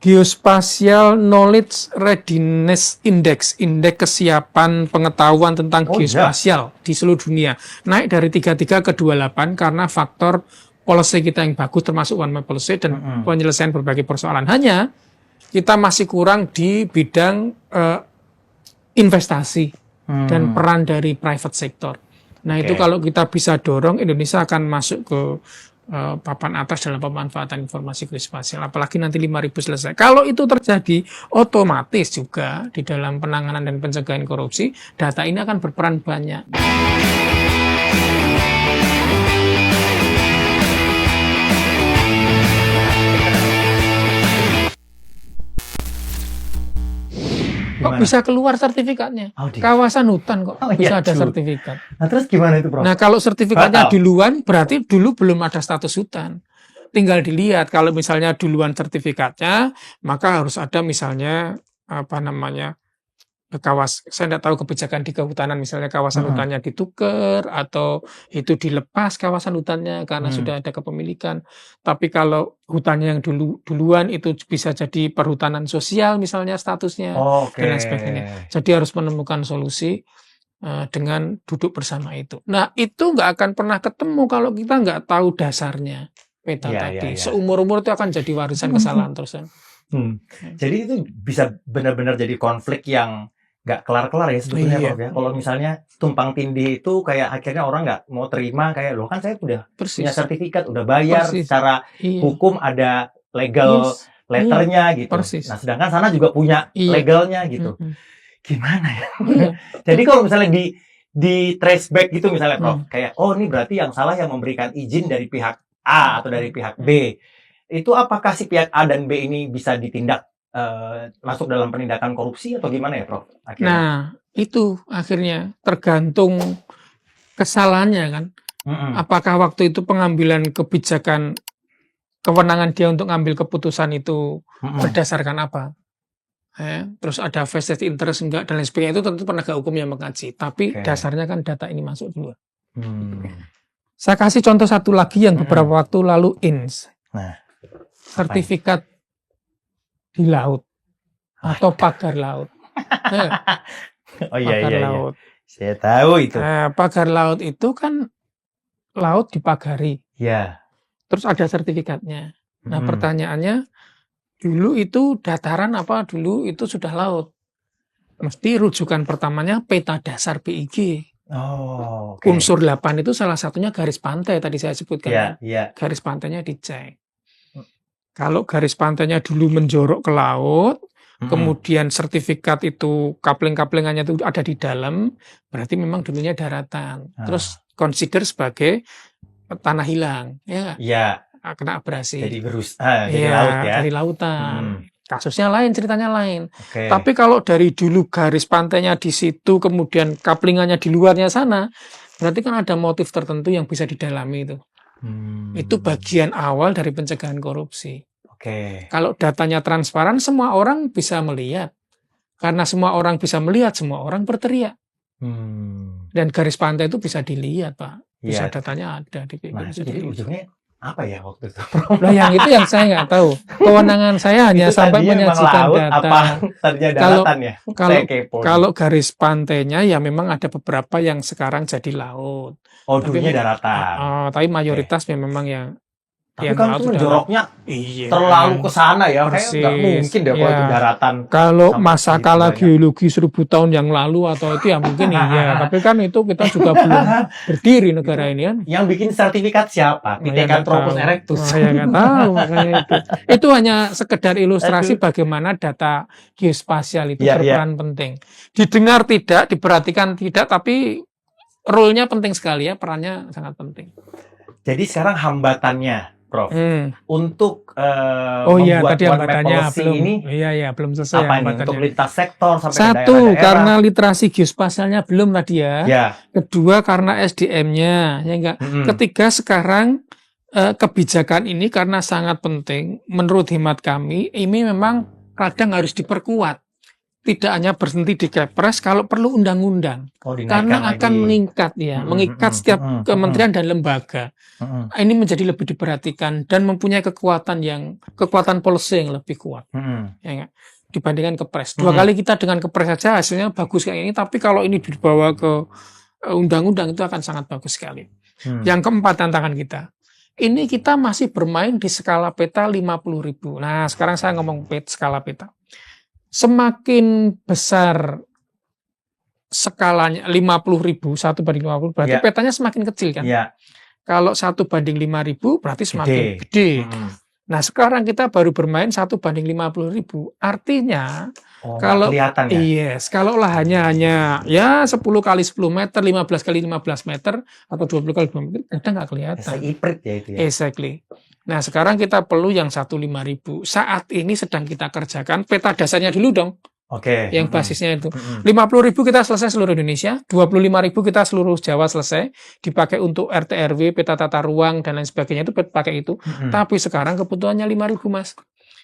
Geospatial Knowledge Readiness Index, indeks kesiapan pengetahuan tentang geospasial di seluruh dunia. Naik dari 33 ke 28 karena faktor policy kita yang bagus, termasuk One Map Policy dan penyelesaian berbagai persoalan. Hanya kita masih kurang di bidang investasi dan peran dari private sector. Nah itu kalau kita bisa dorong, Indonesia akan masuk ke papan atas dalam pemanfaatan informasi geospasial, apalagi nanti 5.000 selesai. Kalau itu terjadi, otomatis juga di dalam penanganan dan pencegahan korupsi, data ini akan berperan banyak. Kok bisa keluar sertifikatnya? Kawasan hutan kok bisa ada sertifikat. Nah terus gimana itu, Prof? Nah kalau sertifikatnya duluan, berarti dulu belum ada status hutan. Tinggal dilihat, kalau misalnya duluan sertifikatnya, maka harus ada misalnya, saya tidak tahu kebijakan di kehutanan, misalnya kawasan hutannya ditukar, atau itu dilepas kawasan hutannya karena sudah ada kepemilikan. Tapi kalau hutannya yang duluan itu bisa jadi perhutanan sosial misalnya statusnya, dan lain sebagainya. Jadi harus menemukan solusi dengan duduk bersama itu. Nah itu nggak akan pernah ketemu kalau kita nggak tahu dasarnya peta tadi. Seumur-umur itu akan jadi warisan kesalahan terus. Jadi itu bisa benar-benar jadi konflik yang nggak kelar-kelar ya sebetulnya, Prof ya. Kalau misalnya tumpang tindih itu kayak akhirnya orang nggak mau terima, kayak loh kan saya udah punya sertifikat, udah bayar secara hukum, ada legal letternya gitu. Nah sedangkan sana juga punya legalnya gitu. Gimana ya? Jadi kalau misalnya di trace back gitu misalnya, Prof, kayak ini berarti yang salah yang memberikan izin dari pihak A atau dari pihak B. Itu apakah si pihak A dan B ini bisa ditindak masuk dalam penindakan korupsi atau gimana ya, Prof? Akhirnya? Nah, itu akhirnya tergantung kesalahannya kan. Apakah waktu itu pengambilan kebijakan, kewenangan dia untuk ngambil keputusan itu berdasarkan apa? Terus ada vested interest enggak dan lain sebagainya, itu tentu penegak hukum yang mengkaji. Tapi dasarnya kan data ini masuk dulu. Saya kasih contoh satu lagi yang beberapa waktu lalu sertifikat di laut atau pagar laut. Pagar laut. Saya tahu itu. Pagar laut itu kan laut dipagari. Terus ada sertifikatnya. Nah, pertanyaannya, dulu itu dataran apa dulu itu sudah laut? Mesti rujukan pertamanya peta dasar BIG. Unsur 8 itu salah satunya garis pantai tadi saya sebutkan. Garis pantainya dicek. Kalau garis pantainya dulu menjorok ke laut, kemudian sertifikat itu kapling-kaplingannya itu ada di dalam, berarti memang dulunya daratan. Terus consider sebagai tanah hilang, kena abrasi. Jadi laut ya. Dari lautan. Kasusnya lain, ceritanya lain. Tapi kalau dari dulu garis pantainya di situ, kemudian kaplingannya di luarnya sana, berarti kan ada motif tertentu yang bisa didalami itu. Itu bagian awal dari pencegahan korupsi. Kalau datanya transparan, semua orang bisa melihat. Karena semua orang bisa melihat, semua orang berteriak. Dan garis pantai itu bisa dilihat, Pak. Bisa datanya ada. Jadi ujungnya apa ya waktu itu? Nah, yang itu yang saya nggak tahu. Kewenangan saya hanya sampai menyajikan data. Kalau garis pantainya ya memang ada beberapa yang sekarang jadi laut. Dulunya daratan. Tapi mayoritas memang yang tapi kan itu joroknya terlalu ke sana ya. Kayak nggak mungkin deh kalau itu daratan. Kalau masa kala geologi 1000 tahun yang lalu atau itu ya mungkin tapi kan itu kita juga belum berdiri negara ini kan. Yang bikin sertifikat siapa? Pithecanthropus erectus. Saya nggak tahu makanya itu. Itu hanya sekedar ilustrasi bagaimana data geospasial itu berperan penting. Didengar tidak, diperhatikan tidak, tapi role-nya penting sekali ya, perannya sangat penting. Jadi sekarang hambatannya, Prof, untuk membuat tadi One Map Policy ini, belum selesai. Apa ini? Untuk lintas sektor sampai ke daerah-daerah. Satu, karena literasi geospasialnya belum tadi ya. Kedua, karena SDM-nya, Ketiga, sekarang kebijakan ini karena sangat penting, menurut hemat kami, ini memang kadang harus diperkuat. tidak hanya berhenti di Kepres, kalau perlu undang-undang. Karena akan meningkat ya, mengikat setiap kementerian dan lembaga. Ini menjadi lebih diperhatikan dan mempunyai kekuatan policy yang lebih kuat. Ya, dibandingkan Kepres. 2 kali kita dengan Kepres saja hasilnya bagus kayak ini, tapi kalau ini dibawa ke undang-undang itu akan sangat bagus sekali. Yang keempat tantangan kita. Ini kita masih bermain di skala peta 50.000. Nah, sekarang saya ngomong skala peta. Semakin besar skalanya 50.000, 1/50, berarti petanya semakin kecil kan? Kalau 1/5000 berarti semakin gede. Nah, sekarang kita baru bermain 1/50.000. Artinya kalau kelihatan ya? Yes, kalau lahannya hanya ya 10 kali 10 meter, 15 kali 15 meter atau 20 kali 20 meter, kadang nggak kelihatan. Iprit ya itu ya. Exactly. Nah, sekarang kita perlu yang 1/5000. Saat ini sedang kita kerjakan peta dasarnya dulu dong. Yang basisnya itu. 50.000 kita selesai seluruh Indonesia, 25.000 kita seluruh Jawa selesai, dipakai untuk RT RW, peta tata ruang dan lain sebagainya itu pakai itu. Tapi sekarang kebutuhannya 5.000, Mas.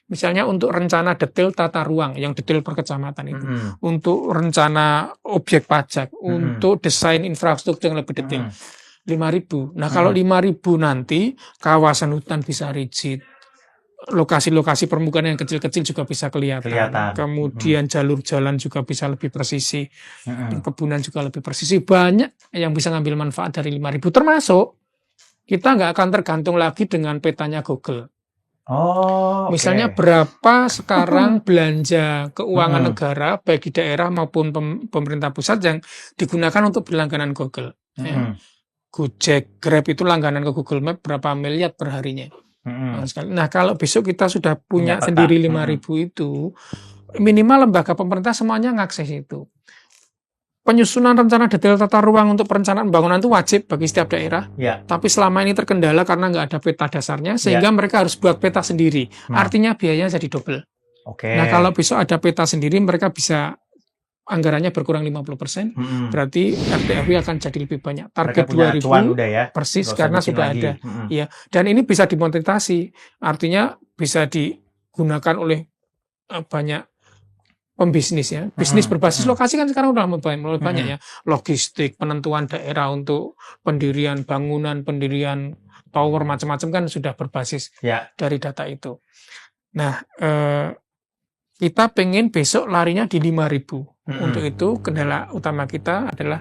Misalnya untuk rencana detail tata ruang, yang detail per kecamatan itu. Untuk rencana objek pajak, untuk desain infrastruktur yang lebih detail. 5.000. Nah, kalau 5.000 nanti kawasan hutan bisa rigid. Lokasi-lokasi permukaan yang kecil-kecil juga bisa kelihatan. Kemudian jalur jalan juga bisa lebih presisi. Perkebunan juga lebih presisi. Banyak yang bisa ngambil manfaat dari 5.000. Termasuk kita nggak akan tergantung lagi dengan petanya Google. Misalnya berapa sekarang belanja keuangan negara baik di daerah maupun pemerintah pusat yang digunakan untuk berlangganan Google. Gojek, Grab itu langganan ke Google Map berapa miliar per harinya. Nah, kalau besok kita sudah punya sendiri 5.000 itu, minimal lembaga pemerintah semuanya ngakses itu. Penyusunan rencana detail tata ruang untuk perencanaan pembangunan itu wajib bagi setiap daerah. Tapi selama ini terkendala karena nggak ada peta dasarnya, sehingga mereka harus buat peta sendiri. Artinya biayanya jadi double. Nah, kalau besok ada peta sendiri, mereka bisa anggarannya berkurang 50%, berarti RT/RW akan jadi lebih banyak. Target 2.000 persis karena sudah ada. Ya, dan ini bisa dimonetisasi. Artinya bisa digunakan oleh banyak pembisnis ya. Bisnis berbasis lokasi kan sekarang udah mulai banyak ya. Logistik, penentuan daerah untuk pendirian bangunan, pendirian tower macam-macam kan sudah berbasis dari data itu. Nah, kita pengen besok larinya di 5.000. Untuk itu kendala utama kita adalah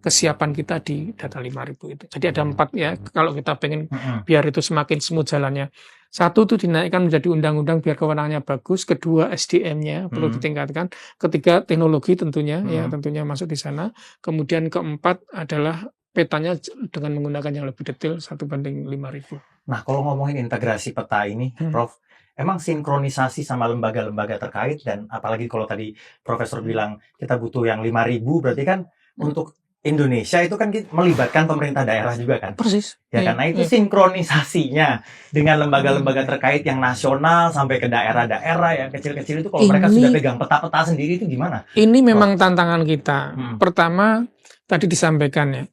kesiapan kita di data 5.000 itu. Jadi ada 4 ya kalau kita pengen biar itu semakin smooth jalannya. 1 itu dinaikkan menjadi undang-undang biar kewenangannya bagus. 2 SDM-nya perlu ditingkatkan. 3 teknologi tentunya ya tentunya masuk di sana. Kemudian 4 adalah petanya dengan menggunakan yang lebih detail 1/5000. Nah, kalau ngomongin integrasi peta ini, Prof, emang sinkronisasi sama lembaga-lembaga terkait dan apalagi kalau tadi Profesor bilang kita butuh yang 5.000, berarti kan untuk Indonesia itu kan melibatkan pemerintah daerah juga kan? Persis. Ya, karena itu sinkronisasinya dengan lembaga-lembaga terkait yang nasional sampai ke daerah-daerah yang kecil-kecil itu kalau mereka sudah pegang peta-peta sendiri itu gimana? Ini memang tantangan kita. Pertama, tadi disampaikan ya,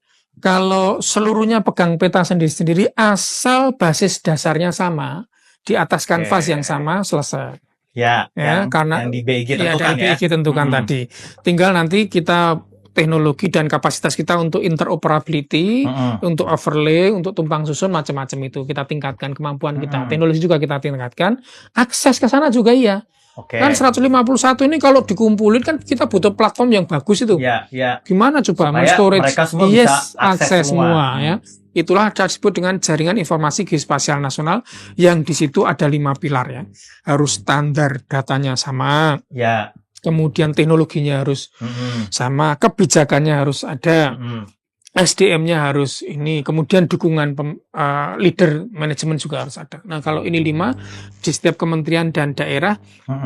kalau seluruhnya pegang peta sendiri-sendiri asal basis dasarnya sama, di atas kanvas yang sama selesai. Karena yang di BIG tentukan tentukan tadi. Tinggal nanti kita teknologi dan kapasitas kita untuk interoperability, untuk overlay, untuk tumpang susun macam-macam itu kita tingkatkan kemampuan kita. Teknologi juga kita tingkatkan. Akses ke sana juga iya. Kan 151 ini kalau dikumpulin kan kita butuh platform yang bagus itu. Gimana coba men-storage? Mereka semua bisa akses semua ya. Itulah disebut dengan jaringan informasi geospasial nasional yang di situ ada 5 pilar ya. Harus standar datanya sama. Kemudian teknologinya harus sama, kebijakannya harus ada. SDM-nya harus ini, kemudian dukungan leader manajemen juga harus ada. Nah, kalau ini 5 di setiap kementerian dan daerah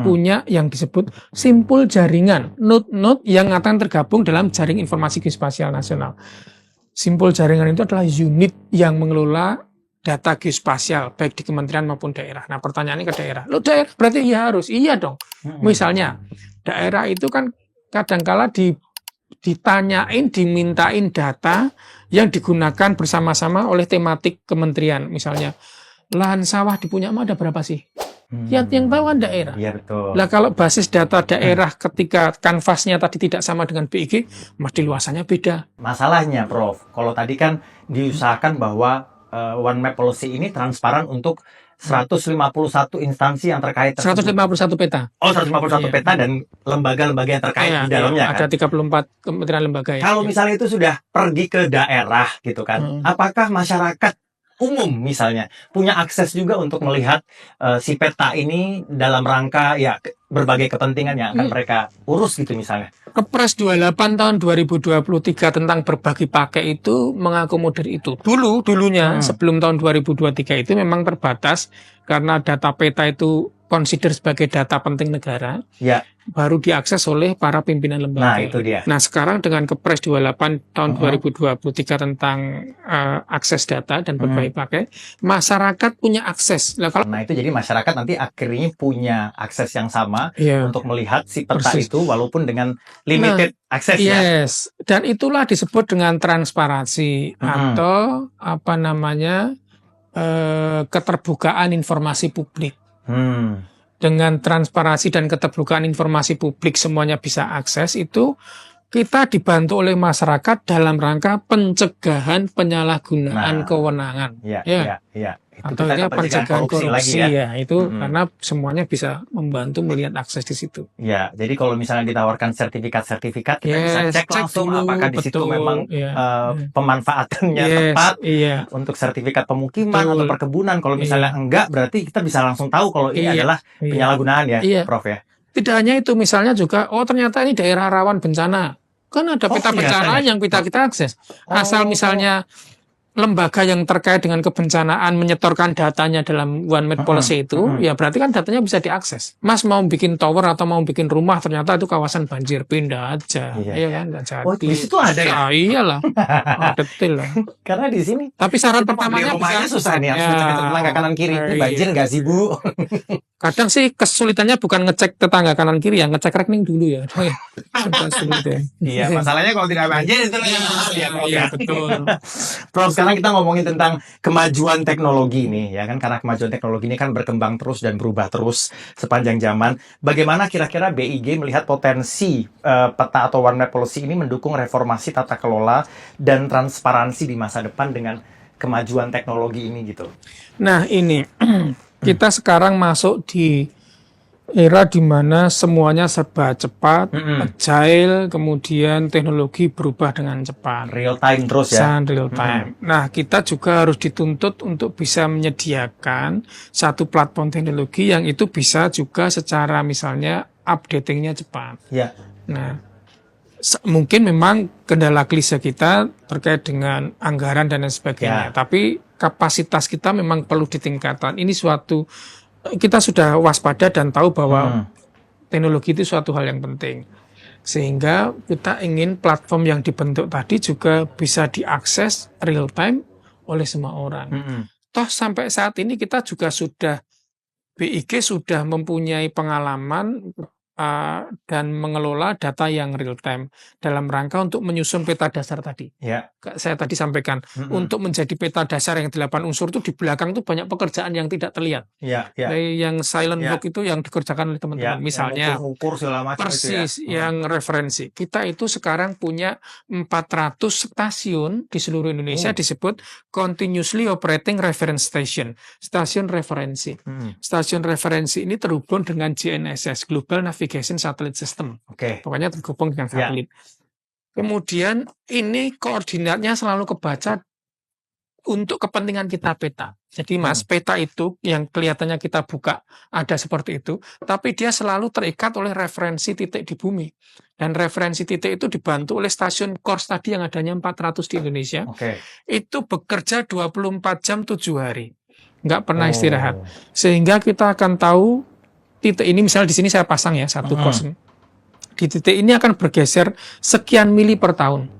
punya yang disebut simpul jaringan, node-node yang akan tergabung dalam jaring informasi geospasial nasional. Simpul jaringan itu adalah unit yang mengelola data geospasial baik di kementerian maupun daerah. Nah, pertanyaannya ke daerah. Loh, daerah berarti iya harus. Iya dong. Misalnya daerah itu kan kadangkala ditanyain, dimintain data yang digunakan bersama-sama oleh tematik kementerian. Misalnya, lahan sawah di Punyakmu ada berapa sih? Yang tahu kan daerah. Iya betul. Nah kalau basis data daerah ketika kanvasnya tadi tidak sama dengan BIG, mesti luasannya beda. Masalahnya, Prof, kalau tadi kan diusahakan bahwa One Map Policy ini transparan untuk 151 instansi yang terkait tersebut. 151 peta. Oh, 151 peta dan lembaga-lembaga yang terkait di dalamnya kan? Ada 34 kementerian lembaga ya. Kalau misalnya itu sudah pergi ke daerah gitu kan, apakah masyarakat umum misalnya punya akses juga untuk melihat si peta ini dalam rangka ya berbagai kepentingan yang akan mereka urus gitu misalnya? Kepres 28 tahun 2023 tentang berbagi pakai itu mengakomodir itu. Dulunya sebelum tahun 2023 itu memang terbatas karena data peta itu consider sebagai data penting negara. Ya. Baru diakses oleh para pimpinan lembaga. Nah, itu dia. Nah, sekarang dengan Kepres 28 tahun 2023 tentang akses data dan berbagi pakai, masyarakat punya akses. Nah, itu jadi masyarakat nanti akhirnya punya akses yang sama untuk melihat si peta itu walaupun dengan limited akses ya. Yes, dan itulah disebut dengan transparansi atau apa namanya keterbukaan informasi publik. Dengan transparansi dan keterbukaan informasi publik semuanya bisa akses itu kita dibantu oleh masyarakat dalam rangka pencegahan penyalahgunaan kewenangan. Iya. Atau pencegahan korupsi ya itu karena semuanya bisa membantu melihat akses di situ. Ya, jadi kalau misalnya ditawarkan sertifikat-sertifikat kita bisa cek langsung dulu, apakah di situ memang pemanfaatannya tepat untuk sertifikat pemukiman atau perkebunan. Kalau misalnya enggak, berarti kita bisa langsung tahu kalau ini adalah penyalahgunaan ya, Prof ya. Tidak hanya itu, misalnya juga ternyata ini daerah rawan bencana. Kan ada peta bencana yang kita akses. Asal misalnya lembaga yang terkait dengan kebencanaan menyetorkan datanya dalam One Map Policy itu, ya berarti kan datanya bisa diakses. Mas mau bikin tower atau mau bikin rumah, ternyata itu kawasan banjir, pindah aja. Iya kan? Jadi. Di situ ada ya? Iyalah. Detail lah. Karena di sini. Tapi syarat pertamanya rumahnya susah nih, harus ngecek tetangga kanan kiri. Ini banjir nggak sih, Bu? Kadang sih kesulitannya bukan ngecek tetangga kanan kiri ya, ngecek rekening dulu ya. Iya, masalahnya kalau tidak banjir itu ya betul. Prof, sekarang kita ngomongin tentang kemajuan teknologi nih, ya kan? Karena kemajuan teknologi ini kan berkembang terus dan berubah terus sepanjang zaman. Bagaimana kira-kira BIG melihat potensi peta atau One Map Policy ini mendukung reformasi tata kelola dan transparansi di masa depan dengan kemajuan teknologi ini gitu? Nah ini kita sekarang masuk di era di mana semuanya serba cepat, agile, kemudian teknologi berubah dengan cepat. Real time terus ya? Real time. Nah, kita juga harus dituntut untuk bisa menyediakan satu platform teknologi yang itu bisa juga secara misalnya updatingnya cepat. Ya. Nah, mungkin memang kendala klise kita terkait dengan anggaran dan lain sebagainya. Tapi kapasitas kita memang perlu ditingkatkan. Ini suatu kita sudah waspada dan tahu bahwa teknologi itu suatu hal yang penting. Sehingga kita ingin platform yang dibentuk tadi juga bisa diakses real time oleh semua orang. Toh sampai saat ini kita juga BIG sudah mempunyai pengalaman dan mengelola data yang real time dalam rangka untuk menyusun peta dasar tadi. Saya tadi sampaikan untuk menjadi peta dasar yang 8 unsur itu di belakang itu banyak pekerjaan yang tidak terlihat. Yang silent work itu yang dikerjakan oleh teman-teman. Misalnya ukur segala macam persis itu yang referensi. Kita itu sekarang punya 400 stasiun di seluruh Indonesia disebut continuously operating reference station. Stasiun referensi. Stasiun referensi ini terhubung dengan GNSS, Global Navigation Satellite System. Pokoknya terhubung dengan satelit. Kemudian ini koordinatnya selalu kebaca untuk kepentingan kita peta. Jadi Mas, peta itu yang kelihatannya kita buka ada seperti itu, tapi dia selalu terikat oleh referensi titik di bumi. Dan referensi titik itu dibantu oleh stasiun CORS tadi yang adanya 400 di Indonesia. Itu bekerja 24 jam 7 hari. Nggak pernah istirahat. Sehingga kita akan tahu titik ini, misalnya di sini saya pasang ya satu CORS. Di titik ini akan bergeser sekian mili per tahun.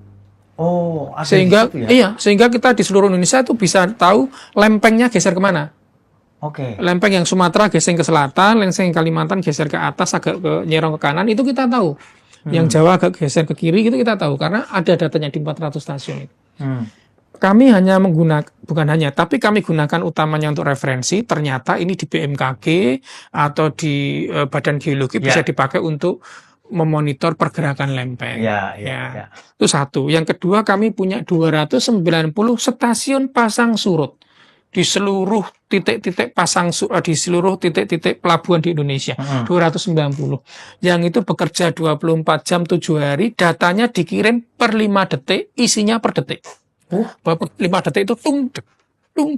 Sehingga sehingga kita di seluruh Indonesia itu bisa tahu lempengnya geser kemana. Lempeng yang Sumatera geser ke selatan, lempeng Kalimantan geser ke atas agak nyerong ke kanan, itu kita tahu. Yang Jawa agak geser ke kiri, itu kita tahu karena ada datanya di 400 stasiun itu. Kami hanya menggunakan, bukan hanya, tapi kami gunakan utamanya untuk referensi. Ternyata ini di BMKG atau di Badan Geologi bisa dipakai untuk memonitor pergerakan lempeng. Itu satu. Yang kedua, kami punya 290 stasiun pasang surut di seluruh titik-titik di seluruh titik-titik pelabuhan di Indonesia. 290. Yang itu bekerja 24 jam 7 hari, datanya dikirim per 5 detik, isinya per detik. 5 detik itu tung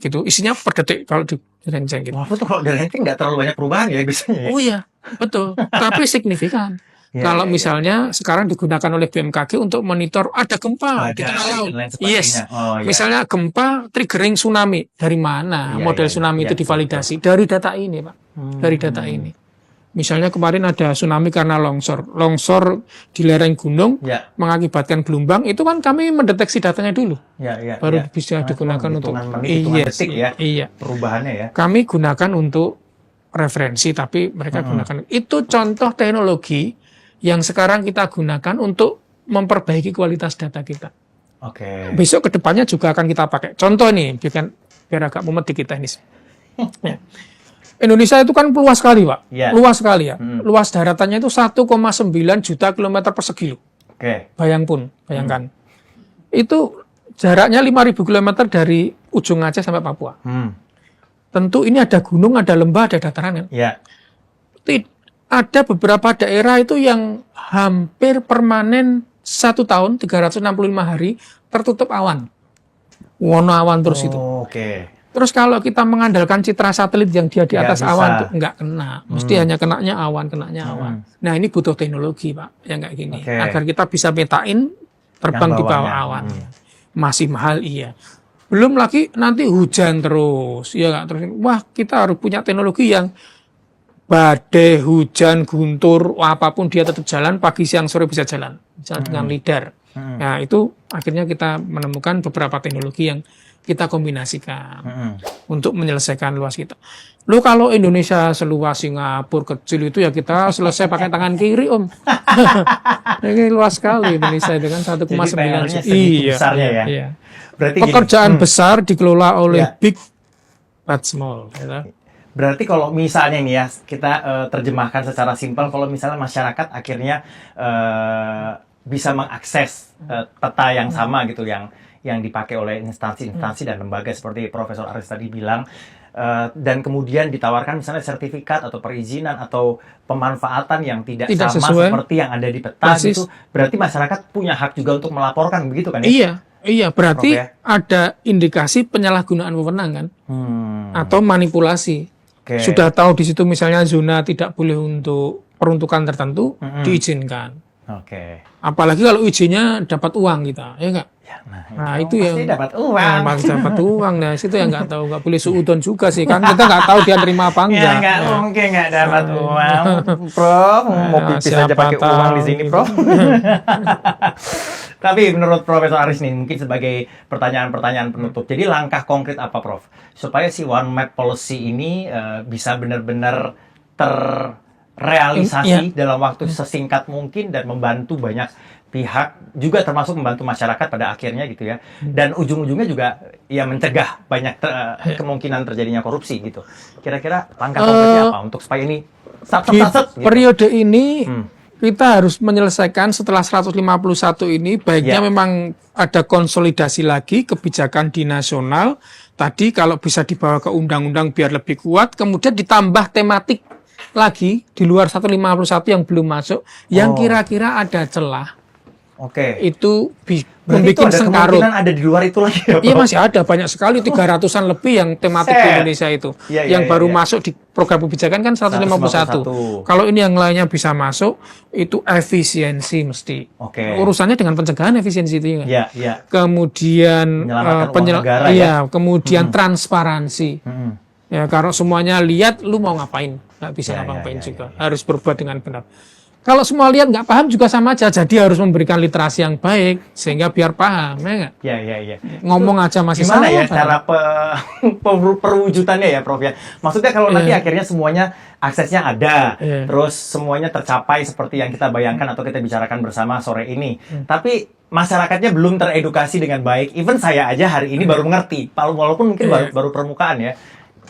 gitu, isinya per detik kalau di renceng gitu. Wah, kalau di renceng nggak terlalu banyak perubahan ya biasanya. Oh iya, betul. Tapi signifikan. Kalau misalnya sekarang digunakan oleh BMKG untuk monitor ada gempa di tengah laut. Yes. Misalnya gempa triggering tsunami. Dari mana model tsunami itu divalidasi? Dari data ini, Pak. Dari data ini. Misalnya kemarin ada tsunami karena longsor di lereng gunung mengakibatkan gelombang, itu kan kami mendeteksi datanya dulu, baru bisa digunakan untuk detik ya, perubahannya ya. Kami gunakan untuk referensi, tapi mereka gunakan itu contoh teknologi yang sekarang kita gunakan untuk memperbaiki kualitas data kita. Besok kedepannya juga akan kita pakai. Contoh nih, biar agak mumet dikit teknis. Indonesia itu kan luas sekali, Pak. Luas sekali ya. Luas daratannya itu 1,9 juta kilometer persegi loh. Bayangkan. Itu jaraknya 5.000 kilometer dari ujung Aceh sampai Papua. Tentu ini ada gunung, ada lembah, ada dataran kan. Ada beberapa daerah itu yang hampir permanen 1 tahun, 365 hari, tertutup awan. Wono awan terus itu. Terus kalau kita mengandalkan citra satelit yang dia di atas awan tuh nggak kena, mesti hanya kenanya awan. Nah ini butuh teknologi, Pak, yang kayak gini, agar kita bisa metain terbang di bawah awan. Masih mahal iya. Belum lagi nanti hujan terus, ya nggak terus. Wah kita harus punya teknologi yang badai, hujan, guntur, apapun dia tetap jalan, pagi, siang, sore bisa jalan, misalnya dengan lidar. Nah itu akhirnya kita menemukan beberapa teknologi yang kita kombinasikan untuk menyelesaikan luas kita. Lo kalau Indonesia seluas Singapura kecil itu ya kita selesai pakai tangan kiri, Om. Ini luas sekali Indonesia dengan 1,9 juta. Iya. Berarti pekerjaan besar dikelola oleh big but small. Gitu. Berarti kalau misalnya nih ya kita terjemahkan secara simpel, kalau misalnya masyarakat akhirnya bisa mengakses peta yang sama gitu, yang dipakai oleh instansi-instansi dan lembaga seperti Profesor Aris tadi bilang, dan kemudian ditawarkan misalnya sertifikat atau perizinan atau pemanfaatan yang tidak sama sesuai, seperti yang ada di peta gitu, berarti masyarakat punya hak juga untuk melaporkan begitu kan ya? Iya, berarti ada indikasi penyalahgunaan wewenang kan, atau manipulasi. Sudah tahu di situ misalnya zona tidak boleh untuk peruntukan tertentu, diizinkan. Apalagi kalau izinnya dapat uang kita, ya enggak? Nah itu yang dapat uang. Dapat uang. Nah itu yang nggak tahu, nggak boleh suudon juga sih kan, kita nggak tahu dia terima apa enggak. Nggak mungkin nggak dapat uang, Prof. Mau pipis aja pakai uang di sini, Prof. Tapi menurut Profesor Aris nih, mungkin sebagai pertanyaan-pertanyaan penutup, jadi langkah konkret apa, Prof, supaya si One Map Policy ini bisa benar-benar terrealisasi dalam waktu sesingkat mungkin dan membantu banyak pihak, juga termasuk membantu masyarakat pada akhirnya gitu ya, dan ujung-ujungnya juga ya mencegah banyak kemungkinan terjadinya korupsi gitu. Kira-kira langkah konkretnya apa untuk supaya ini gitu. Periode ini kita harus menyelesaikan setelah 151 ini, baiknya memang ada konsolidasi lagi kebijakan di nasional tadi, kalau bisa dibawa ke undang-undang biar lebih kuat, kemudian ditambah tematik lagi di luar 151 yang belum masuk, yang kira-kira ada celah. Itu membuat sengkarut. Ada di luar itu lagi ya, iya masih ada, banyak sekali, 300-an lebih yang tematik di Indonesia itu. Yang baru masuk di program kebijakan kan 151. Kalau ini yang lainnya bisa masuk, itu efisiensi mesti. Urusannya dengan pencegahan efisiensi itu ya. Kemudian kemudian transparansi. Ya kalau semuanya lihat, lu mau ngapain? Nggak bisa ngapain juga. Harus berbuat dengan benar. Kalau semua lihat nggak paham juga sama aja. Jadi harus memberikan literasi yang baik sehingga biar paham, ya nggak? Iya. Ngomong aja masih gimana salah. Ya cara perwujudannya ya, Prof ya? Maksudnya kalau nanti akhirnya semuanya aksesnya ada, terus semuanya tercapai seperti yang kita bayangkan atau kita bicarakan bersama sore ini. Tapi masyarakatnya belum teredukasi dengan baik. Even saya aja hari ini baru mengerti, walaupun mungkin baru permukaan ya.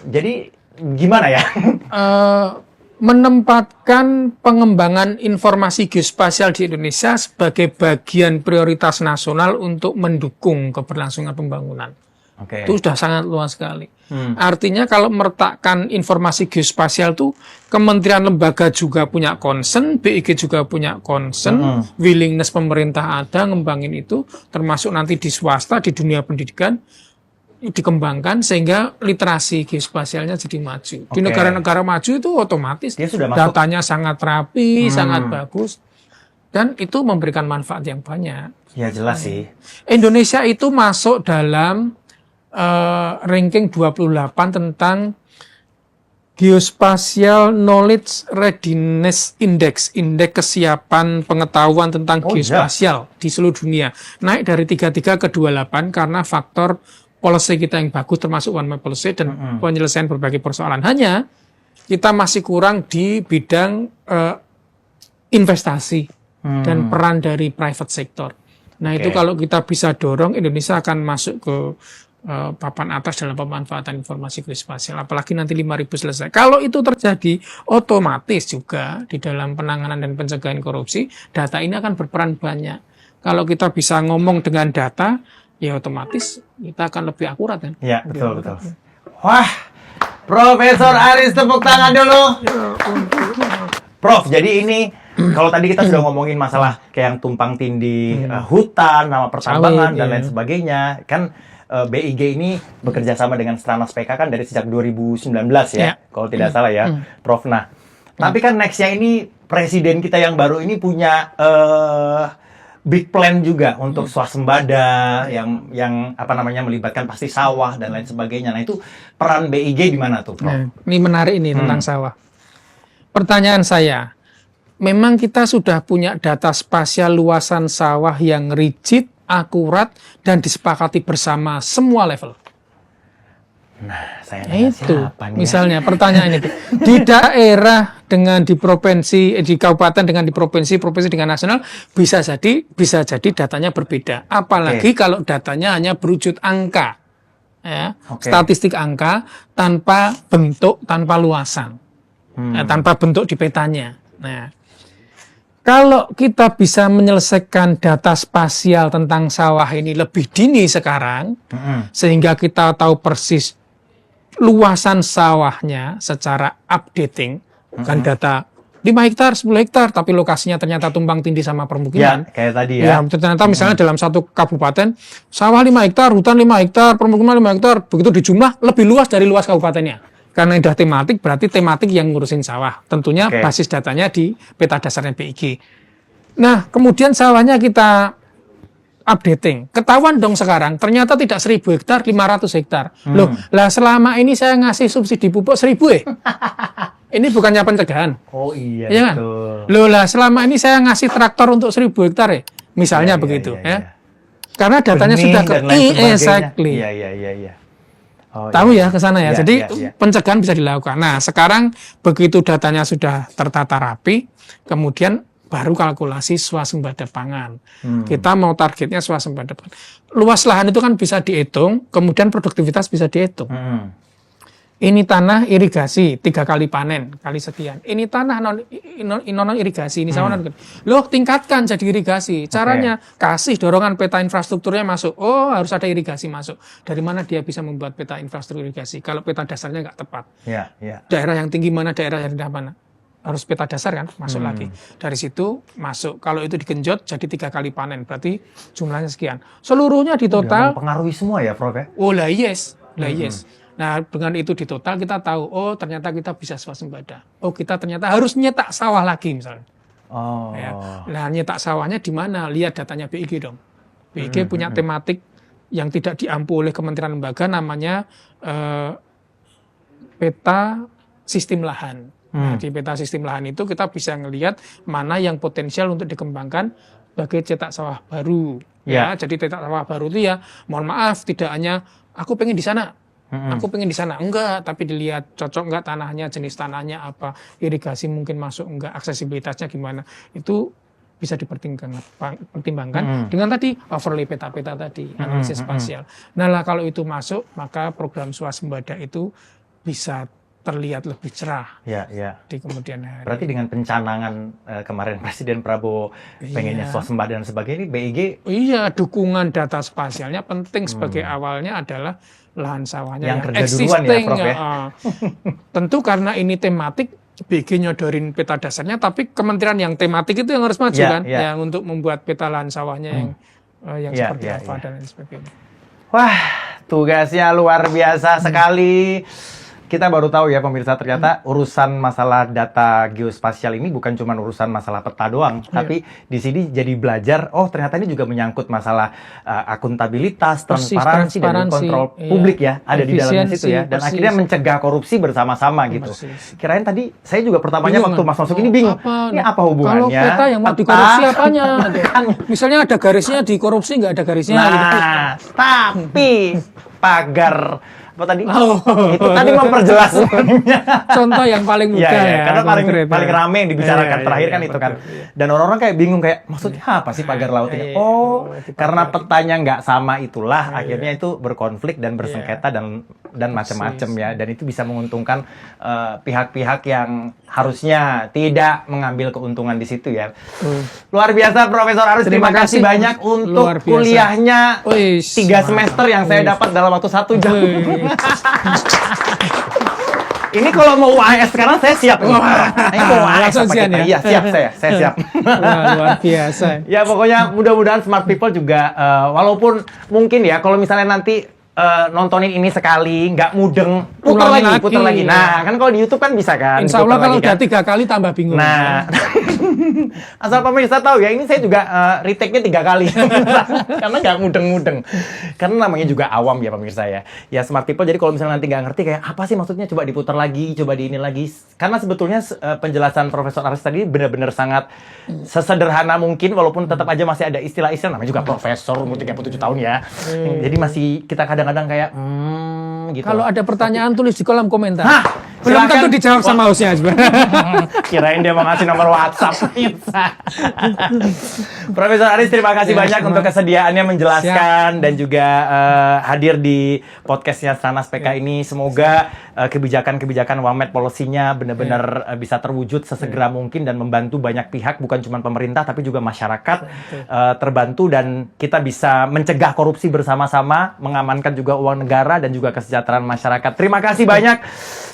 Jadi gimana ya? Menempatkan pengembangan informasi geospasial di Indonesia sebagai bagian prioritas nasional untuk mendukung keberlangsungan pembangunan. Itu sudah sangat luas sekali. Artinya kalau meletakkan informasi geospasial itu kementerian lembaga juga punya concern, BIG juga punya concern, willingness pemerintah ada ngembangin itu, termasuk nanti di swasta, di dunia pendidikan, dikembangkan sehingga literasi geospasialnya jadi maju. Di negara-negara maju itu otomatis dia sudah datanya sangat rapi, sangat bagus, dan itu memberikan manfaat yang banyak. Ya jelas sih. Indonesia itu masuk dalam ranking 28 tentang Geospatial Knowledge Readiness Index, indeks kesiapan pengetahuan tentang geospasial di seluruh dunia. Naik dari 33 ke 28 karena faktor policy kita yang bagus, termasuk One Map Policy dan penyelesaian berbagai persoalan. Hanya kita masih kurang di bidang investasi dan peran dari private sector. Nah itu kalau kita bisa dorong, Indonesia akan masuk ke papan atas dalam pemanfaatan informasi geospasial. Apalagi nanti 5.000 selesai. Kalau itu terjadi, otomatis juga di dalam penanganan dan pencegahan korupsi, data ini akan berperan banyak. Kalau kita bisa ngomong dengan data, ya otomatis kita akan lebih akurat kan? Ya, betul. Wah, Profesor Aris, tepuk tangan dulu. Prof, jadi ini kalau tadi kita sudah ngomongin masalah kayak yang tumpang tindih hutan, nama pertambangan dan lain sebagainya, kan BIG ini bekerja sama dengan Stranas PK kan dari sejak 2019 ya, kalau tidak salah ya, Prof. Nah, tapi kan nextnya ini presiden kita yang baru ini punya big plan juga untuk swasembada yang apa namanya melibatkan pasti sawah dan lain sebagainya. Nah itu peran BIG di mana tuh, Prof? Nah, ini menarik ini tentang sawah. Pertanyaan saya, memang kita sudah punya data spasial luasan sawah yang rigid, akurat dan disepakati bersama semua level. Nah, saya itu misalnya pertanyaan itu di daerah dengan di provinsi, di kabupaten dengan di provinsi dengan nasional bisa jadi datanya berbeda. Apalagi kalau datanya hanya berwujud angka, ya, statistik angka tanpa bentuk, tanpa luasan, tanpa bentuk di petanya. Nah, kalau kita bisa menyelesaikan data spasial tentang sawah ini lebih dini sekarang, sehingga kita tahu persis luasan sawahnya secara updating, bukan data 5 hektar, 10 hektar, tapi lokasinya ternyata tumpang tindih sama permukiman. Ya, kayak tadi ya. Ternyata misalnya dalam satu kabupaten, sawah 5 hektar, hutan 5 hektar, permukiman 5 hektar, begitu dijumlah lebih luas dari luas kabupatennya. Karena udah tematik, berarti tematik yang ngurusin sawah. Tentunya basis datanya di peta dasarnya BIG. Nah, kemudian sawahnya kita updating. Ketahuan dong sekarang, ternyata tidak 1.000 hektar, 500 hektar. Loh, lah selama ini saya ngasih subsidi pupuk 1.000 Ini bukannya pencegahan. Oh iya, ya kan? Loh lah selama ini saya ngasih traktor untuk 1.000 hektar misalnya begitu. Karena datanya benih sudah exactly. Iya. Tahu ya ke sana ya. Jadi pencegahan bisa dilakukan. Nah, sekarang begitu datanya sudah tertata rapi, kemudian baru kalkulasi swasembada pangan. Kita mau targetnya swasembada pangan. Luas lahan itu kan bisa dihitung, kemudian produktivitas bisa dihitung. Ini tanah irigasi 3 kali panen, kali sekian. Ini tanah non irigasi, ini sawah non. Loh, tingkatkan jadi irigasi. Caranya kasih dorongan peta infrastrukturnya masuk. Oh, harus ada irigasi masuk. Dari mana dia bisa membuat peta infrastruktur irigasi? Kalau peta dasarnya nggak tepat. Daerah yang tinggi mana, daerah yang rendah mana? Harus peta dasar kan, masuk lagi. Dari situ masuk. Kalau itu digenjot jadi 3 kali panen, berarti jumlahnya sekian. Seluruhnya di total mempengaruhi semua ya, Prof ya? Oh lah yes. Nah, dengan itu di total kita tahu, oh ternyata kita bisa swasembada. Oh, kita ternyata harus nyetak sawah lagi misalnya. Nah, nyetak sawahnya di mana? Lihat datanya BIG dong. BIG punya tematik yang tidak diampu oleh kementerian lembaga, namanya peta sistem lahan. Nah, di peta sistem lahan itu kita bisa ngelihat mana yang potensial untuk dikembangkan sebagai cetak sawah baru. Ya, jadi cetak sawah baru itu ya, mohon maaf, tidak hanya aku pengen di sana, aku pengen di sana, enggak, tapi dilihat cocok enggak tanahnya, jenis tanahnya apa, irigasi mungkin masuk enggak, aksesibilitasnya gimana, itu bisa dipertimbangkan dengan tadi overlay peta-peta tadi, analisis spasial. Nah lah kalau itu masuk, maka program swasembada itu bisa terlihat lebih cerah di kemudian hari. Berarti dengan pencanangan kemarin Presiden Prabowo pengennya swasembada dan sebagainya, BIG? Iya, dukungan data spasialnya penting sebagai awalnya adalah lahan sawahnya yang existing. Duluan ya, Prof, ya? Tentu karena ini tematik, BIG nyodorin peta dasarnya, tapi kementerian yang tematik itu yang harus maju kan, yang untuk membuat peta lahan sawahnya yang seperti apa dan lain sebagainya. Wah, tugasnya luar biasa sekali. Kita baru tahu ya pemirsa, ternyata urusan masalah data geospasial ini bukan cuma urusan masalah peta doang, tapi di sini jadi belajar, oh ternyata ini juga menyangkut masalah akuntabilitas, transparansi dan kontrol publik ya, ada di dalamnya situ ya, dan akhirnya mencegah korupsi bersama-sama gitu. Kirain tadi saya juga pertamanya waktu Mas masuk ini bingung, ini apa hubungannya? Kalau peta yang mau dikorupsi apanya? Misalnya ada garisnya dikorupsi, nggak ada garisnya. Nah, tapi pagar apa tadi? Itu tadi memperjelas contoh yang paling mudah ya. Karena paling rame yang dibicarakan terakhir kan itu kan. Dan orang-orang kayak bingung kayak maksudnya apa sih pagar laut ini? Oh, karena petanya nggak sama itulah akhirnya itu berkonflik dan bersengketa dan macam-macam ya. Dan itu bisa menguntungkan pihak-pihak yang harusnya tidak mengambil keuntungan di situ ya. Luar biasa Profesor Aris, terima kasih banyak untuk kuliahnya 3 semester yang saya dapat dalam waktu 1 jam. Ini kalau mau UAS sekarang saya siap. Ini mau UAS apa kita? Iya, siap saya siap. Luar biasa. Ya pokoknya mudah-mudahan smart people juga walaupun mungkin ya kalau misalnya nanti nontonin ini sekali nggak mudeng, putar lagi. Nah, kan kalau di YouTube kan bisa kan. Insya Allah kalau udah 3 kali tambah bingung. Nah, asal pemirsa tahu ya, ini saya juga retake-nya 3 kali. Karena nggak mudeng-mudeng. Karena namanya juga awam ya pemirsa ya. Ya smart people, jadi kalau misalnya nanti nggak ngerti kayak apa sih maksudnya, coba diputar lagi, coba di ini lagi. Karena sebetulnya penjelasan Profesor Aris tadi benar-benar sangat sesederhana mungkin, walaupun tetap aja masih ada istilah-istilah, namanya juga profesor umur 37 tahun ya. Jadi masih kita kadang-kadang kayak gitu. Kalau ada pertanyaan tulis di kolom komentar. Belum tentu dijawab sama hostnya. Kirain dia mau ngasih nomor WhatsApp. Profesor Aris, terima kasih banyak untuk kesediaannya menjelaskan dan juga hadir di podcastnya Stranas PK ini. Semoga kebijakan-kebijakan Wamed policy-nya benar-benar bisa terwujud sesegera mungkin dan membantu banyak pihak, bukan cuma pemerintah tapi juga masyarakat terbantu, dan kita bisa mencegah korupsi bersama-sama, mengamankan juga uang negara dan juga kesejahteraan masyarakat. Terima kasih banyak.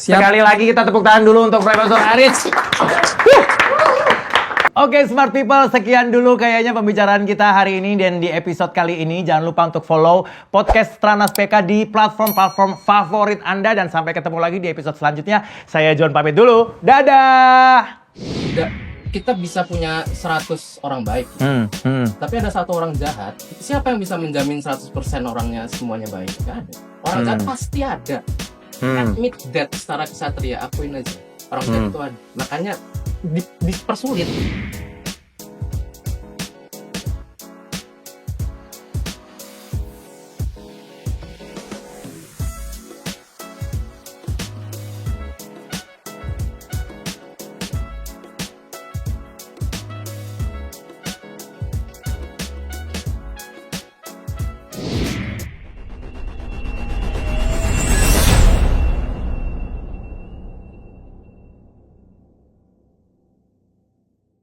Sekali lagi kita tepuk tangan dulu untuk Profesor Aris. Oke, smart people, sekian dulu kayaknya pembicaraan kita hari ini dan di episode kali ini. Jangan lupa untuk follow podcast Stranas PK di platform-platform favorit Anda, dan sampai ketemu lagi di episode selanjutnya. Saya John pamit dulu. Dadah. Kita bisa punya 100 orang baik, tapi ada 1 orang jahat. Siapa yang bisa menjamin 100% orangnya semuanya baik? Gak ada. Orang jahat pasti ada. Admit that secara kesatria, akuin aja. Orang jahat itu ada. Makanya dipersulit.